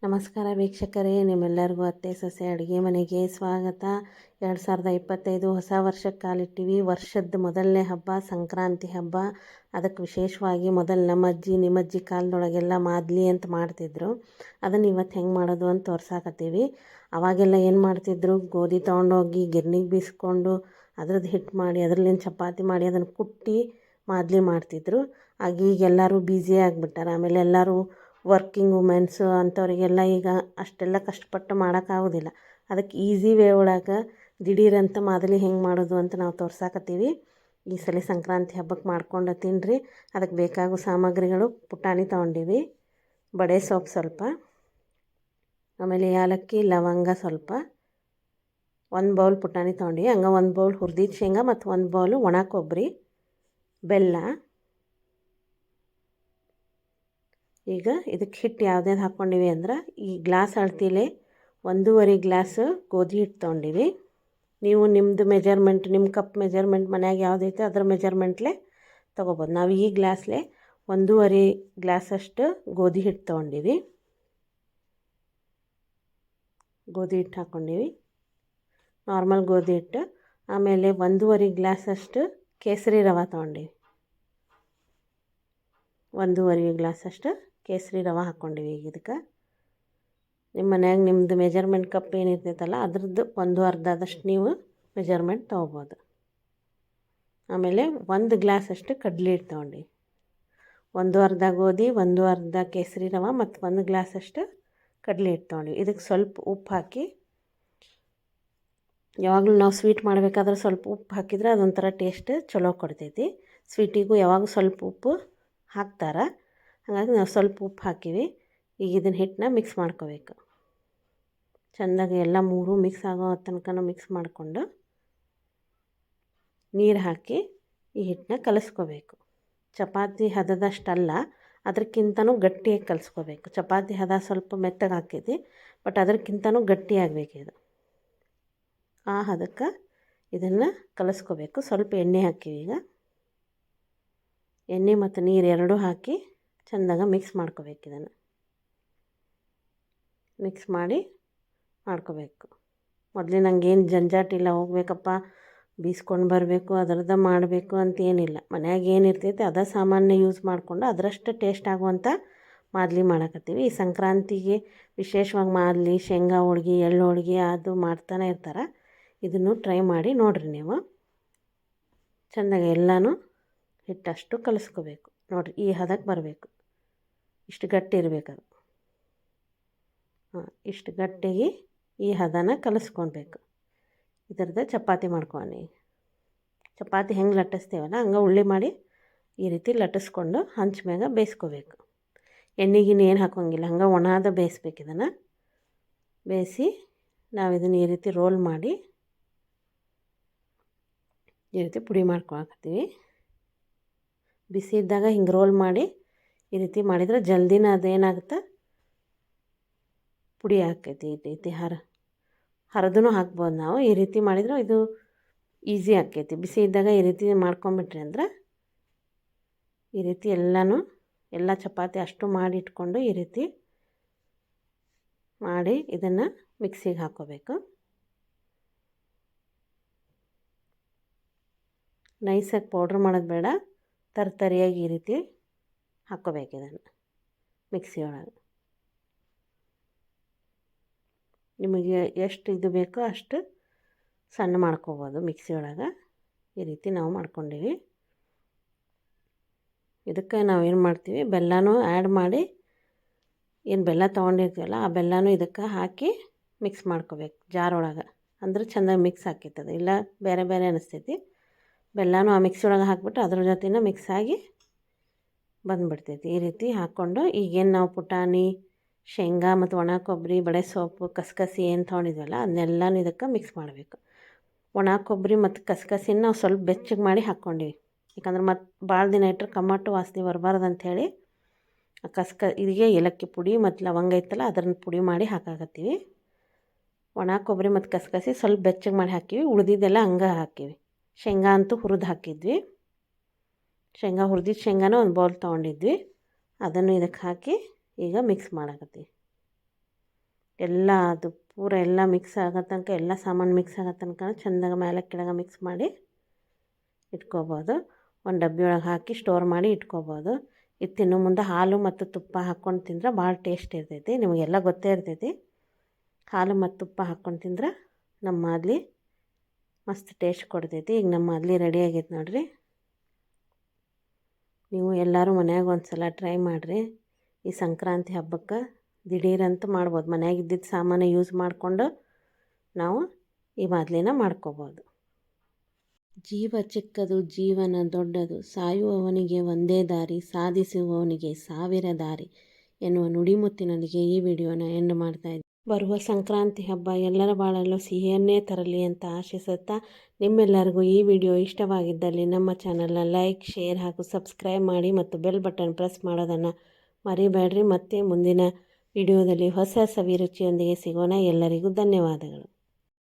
ನಮಸ್ಕಾರ ವೀಕ್ಷಕರೇ, ನಿಮ್ಮೆಲ್ಲರಿಗೂ ಅತ್ತೆ ಸೊಸೆ ಅಡುಗೆ ಮನೆಗೆ ಸ್ವಾಗತ. 2025 ಹೊಸ ವರ್ಷಕ್ಕೆ ಕಾಲಿಟ್ಟಿವಿ. ವರ್ಷದ ಮೊದಲನೇ ಹಬ್ಬ ಸಂಕ್ರಾಂತಿ ಹಬ್ಬ. ಅದಕ್ಕೆ ವಿಶೇಷವಾಗಿ ಮೊದಲು ನಮ್ಮ ಅಜ್ಜಿ ನಿಮ್ಮಜ್ಜಿ ಕಾಲದೊಳಗೆಲ್ಲ ಮಾದ್ಲಿ ಅಂತ ಮಾಡ್ತಿದ್ರು. ಅದನ್ನು ಇವತ್ತು ಹೆಂಗೆ ಮಾಡೋದು ಅಂತ ತೋರ್ಸಾಕತ್ತೀವಿ. ಅವಾಗೆಲ್ಲ ಏನು ಮಾಡ್ತಿದ್ರು, ಗೋಧಿ ತೊಗೊಂಡೋಗಿ ಗಿರ್ನಿಗೆ ಬೀಸ್ಕೊಂಡು ಅದ್ರದ್ದು ಹಿಟ್ಟು ಮಾಡಿ ಅದರಲ್ಲಿಂದ ಚಪಾತಿ ಮಾಡಿ ಅದನ್ನು ಕುಟ್ಟಿ ಮಾದ್ಲಿ ಮಾಡ್ತಿದ್ರು. ಆಗ ಈಗ ಎಲ್ಲರೂ ಬ್ಯುಸಿ ಆಗಿಬಿಟ್ಟಾರೆ. ಆಮೇಲೆ ಎಲ್ಲರೂ ವರ್ಕಿಂಗ್ ವುಮೆನ್ಸು ಅಂಥವ್ರಿಗೆಲ್ಲ ಈಗ ಅಷ್ಟೆಲ್ಲ ಕಷ್ಟಪಟ್ಟು ಮಾಡೋಕ್ಕಾಗೋದಿಲ್ಲ. ಅದಕ್ಕೆ ಈಸಿ ವೇ ಒಳಗೆ ದಿಢೀರಂತ ಮಾದಲಿ ಹೆಂಗೆ ಮಾಡೋದು ಅಂತ ನಾವು ತೋರ್ಸಾಕತ್ತೀವಿ. ಈ ಸಲ ಸಂಕ್ರಾಂತಿ ಹಬ್ಬಕ್ಕೆ ಮಾಡ್ಕೊಂಡು ತಿನ್ನಿರಿ. ಅದಕ್ಕೆ ಬೇಕಾಗೋ ಸಾಮಗ್ರಿಗಳು: ಪುಟಾಣಿ ತೊಗೊಂಡಿವಿ, ಬಡೆ ಸೊಪ್ಪು ಸ್ವಲ್ಪ, ಆಮೇಲೆ ಏಲಕ್ಕಿ ಲವಂಗ ಸ್ವಲ್ಪ, 1 ಬೌಲ್ ಪುಟಾಣಿ ತೊಗೊಂಡಿವಿ, ಹಂಗೆ 1 ಬೌಲ್ ಹುರಿದಿದ್ದ ಶೇಂಗಾ ಮತ್ತು 1 ಬೌಲು ಒಣ ಕೊಬ್ಬರಿ, ಬೆಲ್ಲ. ಈಗ ಇದಕ್ಕೆ ಹಿಟ್ಟು ಯಾವ್ದು ಹಾಕ್ಕೊಂಡಿವಿ ಅಂದ್ರೆ, ಈ ಗ್ಲಾಸ್ ಅಳತಿಲೆ 1.5 ಗ್ಲಾಸ್ ಗೋಧಿ ಹಿಟ್ಟು ತೊಗೊಂಡಿವಿ. ನೀವು ನಿಮ್ಮದು ಮೆಜರ್ಮೆಂಟ್, ನಿಮ್ಮ ಕಪ್ ಮೆಜರ್ಮೆಂಟ್ ಮನ್ಯಾಗ ಯಾವುದೈತೆ ಅದ್ರ ಮೆಜರ್ಮೆಂಟ್ಲೆ ತೊಗೋಬೋದು. ನಾವು ಈ ಗ್ಲಾಸ್ಲೆ 1.5 ಗ್ಲಾಸಷ್ಟು ಗೋಧಿ ಹಿಟ್ಟು ತೊಗೊಂಡಿವಿ. ಗೋಧಿ ಹಿಟ್ಟು ಹಾಕ್ಕೊಂಡಿವಿ, ನಾರ್ಮಲ್ ಗೋಧಿ ಹಿಟ್ಟು. ಆಮೇಲೆ 1.5 ಗ್ಲಾಸಷ್ಟು ಕೇಸರಿ ರವೆ ತೊಗೊಂಡಿವಿ. 1.5 ಗ್ಲಾಸಷ್ಟು ಕೇಸರಿ ರವೆ ಹಾಕ್ಕೊಂಡಿವಿ. ಈಗ ಇದಕ್ಕೆ ನಿಮ್ಮ ಮನ್ಯಾಗ ನಿಮ್ಮದು ಮೆಜರ್ಮೆಂಟ್ ಕಪ್ ಏನಿರ್ತೈತಲ್ಲ ಅದ್ರದ್ದು 1/2 ನೀವು ಮೆಜರ್ಮೆಂಟ್ ತೊಗೋಬೋದು. ಆಮೇಲೆ 1 ಗ್ಲಾಸಷ್ಟು ಕಡಲೆ ಹಿಟ್ಟು ತೊಗೊಂಡಿವಿ. 1/2 ಗೋಧಿ, 1/2 ಕೇಸರಿ ರವೆ ಮತ್ತು 1 ಗ್ಲಾಸಷ್ಟು ಕಡಲೆ ಹಿಟ್ಟು ತೊಗೊಂಡಿವಿ. ಇದಕ್ಕೆ ಸ್ವಲ್ಪ ಉಪ್ಪು ಹಾಕಿ, ಯಾವಾಗಲೂ ನಾವು ಸ್ವೀಟ್ ಮಾಡಬೇಕಾದ್ರೆ ಸ್ವಲ್ಪ ಉಪ್ಪು ಹಾಕಿದ್ರೆ ಅದೊಂಥರ ಟೇಸ್ಟ್ ಚಲೋ ಕೊಡ್ತೈತಿ. ಸ್ವೀಟಿಗೂ ಯಾವಾಗ ಸ್ವಲ್ಪ ಉಪ್ಪು ಹಾಕ್ತಾರೆ, ಹಾಗಾಗಿ ನಾವು ಸ್ವಲ್ಪ ಉಪ್ಪು ಹಾಕಿವಿ. ಈಗ ಇದನ್ನ ಹಿಟ್ಟನ್ನ ಮಿಕ್ಸ್ ಮಾಡ್ಕೋಬೇಕು. ಚೆಂದಾಗಿ ಎಲ್ಲ ಮೂರು ಮಿಕ್ಸ್ ಆಗೋ ತನಕ ಮಿಕ್ಸ್ ಮಾಡಿಕೊಂಡು ನೀರು ಹಾಕಿ ಈ ಹಿಟ್ಟನ್ನ ಕಲಿಸ್ಕೋಬೇಕು. ಚಪಾತಿ ಹದದಷ್ಟಲ್ಲ, ಅದಕ್ಕಿಂತನೂ ಗಟ್ಟಿಯಾಗಿ ಕಲಿಸ್ಕೋಬೇಕು. ಚಪಾತಿ ಹದ ಸ್ವಲ್ಪ ಮೆತ್ತಗೆ ಹಾಕೈತಿ, ಬಟ್ ಅದಕ್ಕಿಂತನೂ ಗಟ್ಟಿಯಾಗಬೇಕು ಇದು. ಆ ಹದಕ್ಕೆ ಇದನ್ನು ಕಲಿಸ್ಕೋಬೇಕು. ಸ್ವಲ್ಪ ಎಣ್ಣೆ ಹಾಕಿವಿ. ಈಗ ಎಣ್ಣೆ ಮತ್ತು ನೀರು ಎರಡೂ ಹಾಕಿ ಚೆಂದಾಗ ಮಿಕ್ಸ್ ಮಾಡ್ಕೋಬೇಕು. ಇದನ್ನು ಮಿಕ್ಸ್ ಮಾಡಿ ಮಾಡ್ಕೋಬೇಕು. ಮೊದಲಿನಂಗೆ ಏನು ಜಂಜಾಟಿಲ್ಲ, ಹೋಗ್ಬೇಕಪ್ಪ ಬೀಸ್ಕೊಂಡು ಬರಬೇಕು ಅದರದ್ದು ಮಾಡಬೇಕು ಅಂತೇನಿಲ್ಲ. ಮನ್ಯಾಗ ಏನಿರ್ತೈತೆ ಅದೇ ಸಾಮಾನ್ಯ ಯೂಸ್ ಮಾಡಿಕೊಂಡು ಅದರಷ್ಟು ಟೇಸ್ಟ್ ಆಗುವಂಥ ಮಾದಲಿ ಮಾಡಕತ್ತೀವಿ. ಈ ಸಂಕ್ರಾಂತಿಗೆ ವಿಶೇಷವಾಗಿ ಮಾದಲಿ, ಶೇಂಗಾ ಹೋಳ್ಗೆ, ಎಳ್ಳು ಹೋಳ್ಗೆ ಅದು ಮಾಡ್ತಾನೆ ಇರ್ತಾರೆ. ಇದನ್ನು ಟ್ರೈ ಮಾಡಿ ನೋಡಿರಿ ನೀವು. ಚೆಂದಾಗಿ ಎಲ್ಲನೂ ಹಿಟ್ಟಷ್ಟು ಕಲಿಸ್ಕೋಬೇಕು. ನೋಡಿರಿ, ಈ ಹದಕ್ಕೆ ಬರಬೇಕು. ಇಷ್ಟು ಗಟ್ಟಿ ಇರಬೇಕದು. ಇಷ್ಟು ಗಟ್ಟಿಗೆ ಈ ಹದನ ಕಲಿಸ್ಕೊಳ್ಬೇಕು. ಇದರದ್ದು ಚಪಾತಿ ಮಾಡ್ಕೊಂಡು, ಚಪಾತಿ ಹೆಂಗೆ ಲಟ್ಟಿಸ್ತೀವಲ್ಲ ಹಂಗೆ ಉಳ್ಳಿ ಮಾಡಿ ಈ ರೀತಿ ಲಟ್ಟಿಸ್ಕೊಂಡು ಹಂಚ ಮ್ಯಾಗ ಬೇಯಿಸ್ಕೋಬೇಕು. ಎಣ್ಣೆಗಿನ ಏನು ಹಾಕೋಂಗಿಲ್ಲ, ಹಂಗೆ ಒಣದ ಬೇಯಿಸ್ಬೇಕು. ಇದನ್ನು ಬೇಯಿಸಿ ನಾವು ಇದನ್ನು ಈ ರೀತಿ ರೋಲ್ ಮಾಡಿ ಈ ರೀತಿ ಪುಡಿ ಮಾಡ್ಕೊಳಕತ್ತೀವಿ. ಬಿಸಿ ಇದ್ದಾಗ ಹಿಂಗೆ ರೋಲ್ ಮಾಡಿ ಈ ರೀತಿ ಮಾಡಿದರೆ ಜಲ್ದಿನ ಅದೇನಾಗುತ್ತೆ, ಪುಡಿ ಹಾಕೈತಿ. ಈ ರೀತಿ ಹರಿದೂ ಹಾಕ್ಬೋದು ನಾವು. ಈ ರೀತಿ ಮಾಡಿದ್ರೆ ಇದು ಈಸಿ ಆಕೈತಿ. ಬಿಸಿ ಇದ್ದಾಗ ಈ ರೀತಿ ಮಾಡ್ಕೊಂಬಿಟ್ರಿ ಅಂದ್ರೆ ಈ ರೀತಿ ಎಲ್ಲ ಚಪಾತಿ ಅಷ್ಟು ಮಾಡಿ ಇಟ್ಕೊಂಡು ಈ ರೀತಿ ಮಾಡಿ ಇದನ್ನು ಮಿಕ್ಸಿಗೆ ಹಾಕ್ಕೋಬೇಕು. ನೈಸಾಗಿ ಪೌಡ್ರ್ ಮಾಡೋದು ಬೇಡ, ತರಿಯಾಗಿ ಈ ರೀತಿ ಹಾಕ್ಕೋಬೇಕು ಇದನ್ನು ಮಿಕ್ಸಿ ಒಳಗೆ. ನಿಮಗೆ ಎಷ್ಟು ಇದು ಬೇಕೋ ಅಷ್ಟು ಸಣ್ಣ ಮಾಡ್ಕೋಬೋದು ಮಿಕ್ಸಿ ಒಳಗೆ. ಈ ರೀತಿ ನಾವು ಮಾಡ್ಕೊಂಡೀವಿ. ಇದಕ್ಕೆ ನಾವು ಏನು ಮಾಡ್ತೀವಿ, ಬೆಲ್ಲನೂ ಆ್ಯಡ್ ಮಾಡಿ, ಏನು ಬೆಲ್ಲ ತೊಗೊಂಡಿರ್ತೀವಲ್ಲ ಆ ಬೆಲ್ಲನೂ ಇದಕ್ಕೆ ಹಾಕಿ ಮಿಕ್ಸ್ ಮಾಡ್ಕೋಬೇಕು ಜಾರ್ ಒಳಗೆ. ಅಂದ್ರೆ ಚೆಂದಾಗಿ ಮಿಕ್ಸ್ ಆಕೈತದೆ. ಇಲ್ಲ ಬೇರೆ ಬೇರೆ ಅನ್ನಿಸ್ತೈತಿ. ಬೆಲ್ಲನೂ ಆ ಮಿಕ್ಸಿ ಒಳಗೆ ಹಾಕ್ಬಿಟ್ಟು ಅದ್ರ ಜೊತೆನ ಮಿಕ್ಸ್ ಆಗಿ ಬಂದುಬಿಡ್ತೈತಿ. ಈ ರೀತಿ ಹಾಕ್ಕೊಂಡು ಈಗೇನು ನಾವು ಪುಟಾಣಿ, ಶೇಂಗಾ ಮತ್ತು ಒಣ ಕೊಬ್ಬರಿ, ಬಡೆ ಸೊಪ್ಪು, ಕಸಕಸಿ ಏನು ತೊಗೊಂಡಿದ್ವಲ್ಲ ಅದನ್ನೆಲ್ಲನೂ ಇದಕ್ಕೆ ಮಿಕ್ಸ್ ಮಾಡಬೇಕು. ಒಣ ಕೊಬ್ಬರಿ ಮತ್ತು ಕಸಕಸಿನ ನಾವು ಸ್ವಲ್ಪ ಬೆಚ್ಚಗೆ ಮಾಡಿ ಹಾಕ್ಕೊಂಡಿವಿ. ಯಾಕಂದ್ರೆ ಮತ್ತು ಭಾಳ ದಿನ ಇಟ್ಟರೆ ಕಮ್ಮಟ್ಟು ವಾಸನೆ ಬರಬಾರ್ದು ಅಂಥೇಳಿ ಇದಕ್ಕೆ ಏಲಕ್ಕಿ ಪುಡಿ ಮತ್ತು ಲವಂಗ ಐತಲ್ಲ ಅದನ್ನು ಪುಡಿ ಮಾಡಿ ಹಾಕಾಕತ್ತೀವಿ. ಒಣ ಕೊಬ್ಬರಿ ಮತ್ತು ಕಸಕಸಿ ಸ್ವಲ್ಪ ಬೆಚ್ಚಗೆ ಮಾಡಿ ಹಾಕಿವಿ. ಉಳಿದಿದ್ದೆಲ್ಲ ಹಂಗೆ ಹಾಕಿವಿ. ಶೇಂಗಾ ಅಂತೂ ಹುರಿದು ಹಾಕಿದ್ವಿ. ಹುರಿದಿದ್ದ ಶೇಂಗಾನ 1 ಬೌಲ್ ತೊಗೊಂಡಿದ್ವಿ. ಅದನ್ನು ಇದಕ್ಕೆ ಹಾಕಿ ಈಗ ಮಿಕ್ಸ್ ಮಾಡಕತ್ತೀವಿ. ಎಲ್ಲ ಅದು ಪೂರ ಎಲ್ಲ ಮಿಕ್ಸ್ ಆಗೋ ತನಕ ಎಲ್ಲ ಸಾಮಾನು ಮಿಕ್ಸ್ ಆಗೋ ತನಕ ಚೆಂದಾಗಿ ಮೇಲೆ ಕೆಳಗೆ ಮಿಕ್ಸ್ ಮಾಡಿ ಇಟ್ಕೋಬೋದು. ಒಂದು ಡಬ್ಬಿ ಒಳಗೆ ಹಾಕಿ ಸ್ಟೋರ್ ಮಾಡಿ ಇಟ್ಕೋಬೋದು. ಇದು ತಿನ್ನೋ ಮುಂದೆ ಹಾಲು ಮತ್ತು ತುಪ್ಪ ಹಾಕ್ಕೊಂಡು ತಿಂದ್ರೆ ಭಾಳ ಟೇಸ್ಟ್ ಇರ್ತೈತಿ. ನಿಮಗೆಲ್ಲ ಗೊತ್ತೇ ಇರ್ತೈತಿ. ಹಾಲು ಮತ್ತು ತುಪ್ಪ ಹಾಕ್ಕೊಂಡು ತಿಂದ್ರೆ ನಮ್ಮ ಮಾದಲಿ ಮಸ್ತ್ ಟೇಸ್ಟ್ ಕೊಡ್ತೈತಿ. ಈಗ ನಮ್ಮ ಮಾದಲಿ ರೆಡಿ ಆಗೈತೆ ನೋಡಿರಿ. ನೀವು ಎಲ್ಲರೂ ಮನ್ಯಾಗ ಒಂದು ಸಲ ಟ್ರೈ ಮಾಡಿರಿ. ಈ ಸಂಕ್ರಾಂತಿ ಹಬ್ಬಕ್ಕೆ ದಿಢೀರಂತೂ ಮಾಡ್ಬೋದು. ಮನ್ಯಾಗ ಇದ್ದಿದ್ದು ಸಾಮಾನು ಯೂಸ್ ಮಾಡಿಕೊಂಡು ನಾವು ಈ ಮಾದಲಿನ ಮಾಡ್ಕೋಬೋದು. ಜೀವ ಚಿಕ್ಕದು ಜೀವನ ದೊಡ್ಡದು, ಸಾಯುವವನಿಗೆ ಒಂದೇ ದಾರಿ, ಸಾಧಿಸುವವನಿಗೆ ಸಾವಿರ ದಾರಿ ಎನ್ನುವ ನುಡಿಮುತ್ತಿನೊಂದಿಗೆ ಈ ವಿಡಿಯೋನ ಎಂಡ್ ಮಾಡ್ತಾಯಿದ್ದೆ. ಬರುವ ಸಂಕ್ರಾಂತಿ ಹಬ್ಬ ಎಲ್ಲರ ಬಾಳಲ್ಲೂ ಸಿಹಿಯನ್ನೇ ತರಲಿ ಅಂತ ಆಶಿಸುತ್ತಾ, ನಿಮ್ಮೆಲ್ಲರಿಗೂ ಈ ವಿಡಿಯೋ ಇಷ್ಟವಾಗಿದ್ದಲ್ಲಿ ನಮ್ಮ ಚಾನಲ್ನ ಲೈಕ್, ಶೇರ್ ಹಾಗೂ ಸಬ್ಸ್ಕ್ರೈಬ್ ಮಾಡಿ ಮತ್ತು ಬೆಲ್ ಬಟನ್ ಪ್ರೆಸ್ ಮಾಡೋದನ್ನು ಮರಿಬೇಡ್ರಿ. ಮತ್ತೆ ಮುಂದಿನ ವಿಡಿಯೋದಲ್ಲಿ ಹೊಸ ಸವಿರುಚಿಯೊಂದಿಗೆ ಸಿಗೋಣ. ಎಲ್ಲರಿಗೂ ಧನ್ಯವಾದಗಳು.